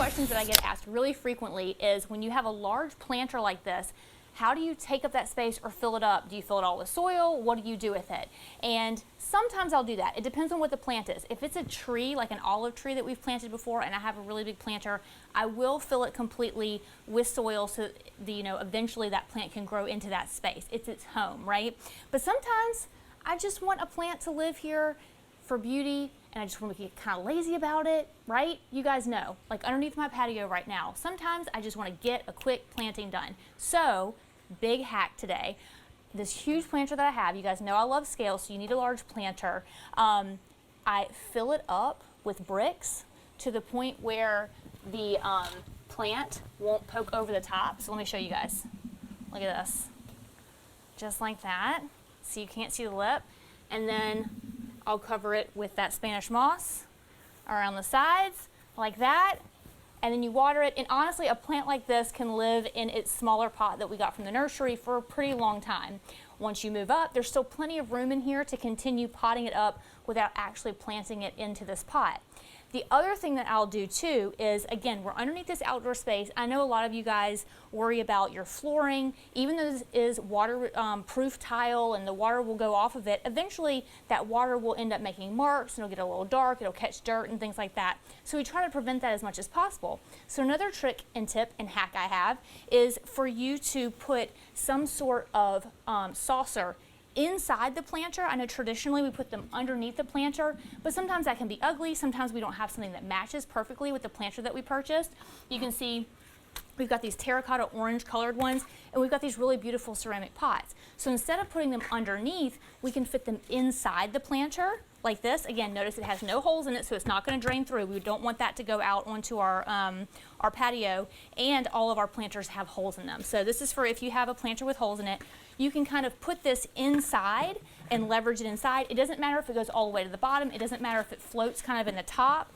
questions that I get asked really frequently is when you have a large planter like this, how do you take up that space or fill it up? Do you fill it all with soil? What do you do with it? And sometimes I'll do that. It depends on what the plant is. If it's a tree, like an olive tree that we've planted before, and I have a really big planter, I will fill it completely with soil so eventually that plant can grow into that space. It's its home, right? But sometimes I just want a plant to live here for beauty, and I just want to get kind of lazy about it, right? You guys know, like underneath my patio right now, sometimes I just want to get a quick planting done. So, big hack today. This huge planter that I have, you guys know I love scale, so you need a large planter. I fill it up with bricks to the point where the plant won't poke over the top. So let me show you guys. Look at this. Just like that. So you can't see the lip. And then I'll cover it with that Spanish moss around the sides, like that. And then you water it. And honestly, a plant like this can live in its smaller pot that we got from the nursery for a pretty long time. Once you move up, there's still plenty of room in here to continue potting it up without actually planting it into this pot. The other thing that I'll do too is, again, we're underneath this outdoor space. I know a lot of you guys worry about your flooring. Even though this is water-proof tile and the water will go off of it, eventually that water will end up making marks and it'll get a little dark, it'll catch dirt and things like that. So we try to prevent that as much as possible. So another trick and tip and hack I have is for you to put some sort of saucer inside the planter. I know traditionally we put them underneath the planter, but sometimes that can be ugly. Sometimes we don't have something that matches perfectly with the planter that we purchased. You can see we've got these terracotta orange colored ones, and we've got these really beautiful ceramic pots. So instead of putting them underneath, we can fit them inside the planter like this. Again, notice it has no holes in it, so it's not going to drain through. We don't want that to go out onto our patio, and all of our planters have holes in them. So this is for if you have a planter with holes in it. You can kind of put this inside and leverage it inside. It doesn't matter if it goes all the way to the bottom. It doesn't matter if it floats kind of in the top.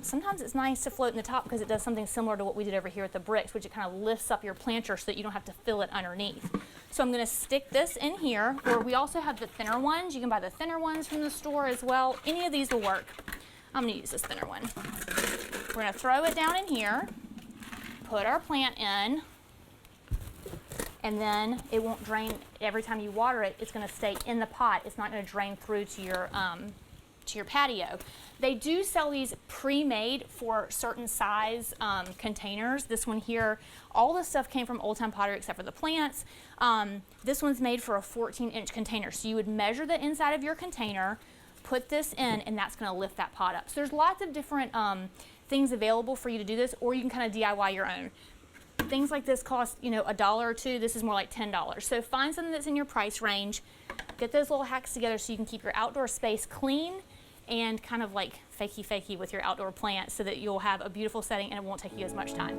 Sometimes it's nice to float in the top because it does something similar to what we did over here with the bricks, which it kind of lifts up your planter so that you don't have to fill it underneath. So I'm going to stick this in here, or we also have the thinner ones. You can buy the thinner ones from the store as well. Any of these will work. I'm going to use this thinner one. We're going to throw it down in here, put our plant in, and then it won't drain every time you water it. It's going to stay in the pot. It's not going to drain through to your patio. They do sell these pre-made for certain size containers. This one here, all the stuff came from Old Time Pottery except for the plants. This one's made for a 14-inch container. So you would measure the inside of your container, put this in, and that's going to lift that pot up. So there's lots of different things available for you to do this, or you can kind of DIY your own. Things like this cost, $1 or $2. This is more like $10. So find something that's in your price range. Get those little hacks together so you can keep your outdoor space clean and kind of like fakey with your outdoor plants so that you'll have a beautiful setting and it won't take you as much time.